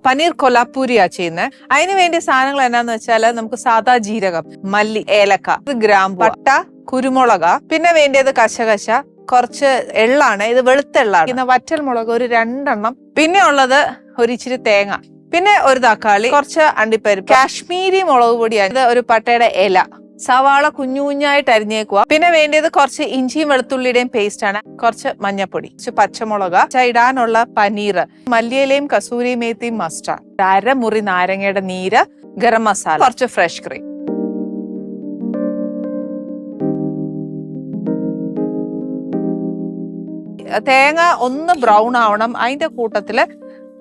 പനീർ കൊലാപ്പൂരിയാ ചെയ്യുന്നത്. അതിന് വേണ്ടിയ സാധനങ്ങൾ എന്നാന്ന് വെച്ചാൽ നമുക്ക് സാദാ ജീരകം, മല്ലി, ഏലക്ക, ഗ്രാമ്പു, പട്ട, കുരുമുളക്, പിന്നെ വേണ്ടിയത് കശകശ, കുറച്ച് എള്ളാണ്, ഇത് വെളുത്ത എള്ളാണ്, പിന്നെ വറ്റൽ മുളക് ഒരു 2 എണ്ണം, പിന്നെ ഉള്ളത് ഒരു ഇച്ചിരി തേങ്ങ, പിന്നെ ഒരു തക്കാളി, കുറച്ച് അണ്ടിപ്പരിപ്പ്, കാശ്മീരി മുളക് പൊടിയാണ്, ഒരു പട്ടയുടെ ഇല, സവാള കുഞ്ഞു കുഞ്ഞായിട്ട് അരിഞ്ഞേക്കുക, പിന്നെ വേണ്ടിയത് കുറച്ച് ഇഞ്ചിയും വെളുത്തുള്ളിയുടെയും പേസ്റ്റ് ആണ്, കുറച്ച് മഞ്ഞപ്പൊടി, കുറച്ച് പച്ചമുളക്, ഇടാനുള്ള പനീർ, മല്ലിയിലയും കസൂരി മേത്തിയും മസ്റ്റാർഡ്, 1/2 മുറി നാരങ്ങയുടെ നീര്, ഗരം മസാല, കുറച്ച് ഫ്രഷ് ക്രീം. തേങ്ങ ഒന്ന് ബ്രൗൺ ആവണം. അതിന്റെ കൂട്ടത്തില്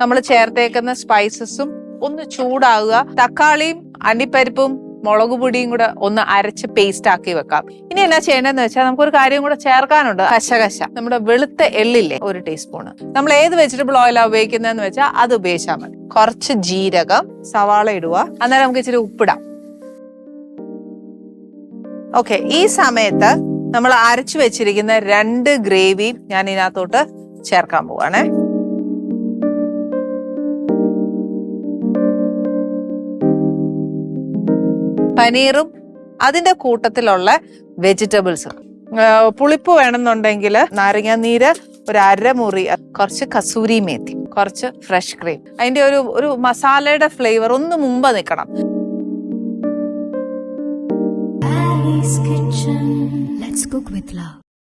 നമ്മൾ ചേർത്തേക്കുന്ന സ്പൈസസും ഒന്ന് ചൂടാവുക. തക്കാളിയും അണ്ടിപ്പരിപ്പും മുളക് പൊടിയും കൂടെ ഒന്ന് അരച്ച് പേസ്റ്റ് ആക്കി വെക്കാം. ഇനി എന്നാ ചെയ്യേണ്ടതെന്ന് വെച്ചാൽ നമുക്കൊരു കാര്യം കൂടെ ചേർക്കാനുണ്ട്. കശകശ, നമ്മുടെ വെളുത്ത എള്ളില്ലേ, 1 ടീസ്പൂണ്. നമ്മൾ ഏത് വെജിറ്റബിൾ ഓയിലാണ് ഉപയോഗിക്കുന്നതെന്ന് വെച്ചാൽ അത് ഉപയോഗിച്ചാൽ മതി. കുറച്ച് ജീരകം, സവാള ഇടുക. അന്നേരം നമുക്ക് ഇച്ചിരി ഉപ്പിടാം. ഓക്കെ, ഈ സമയത്ത് നമ്മൾ അരച്ചു വെച്ചിരിക്കുന്ന 2 ഗ്രേവിയും ഞാൻ ഇതിനകത്തോട്ട് ചേർക്കാൻ പോവാണേ. പനീറും അതിന്റെ കൂട്ടത്തിലുള്ള വെജിറ്റബിൾസും. പുളിപ്പ് വേണമെന്നുണ്ടെങ്കിൽ നാരങ്ങ നീര് ഒരു 1/2 മുറി, കുറച്ച് കസൂരി മേത്തി, കുറച്ച് ഫ്രഷ് ക്രീം. അതിന്റെ ഒരു മസാലയുടെ ഫ്ലേവർ ഒന്ന് മുമ്പ് നിൽക്കണം. Ali's Kitchen. Let's cook with love.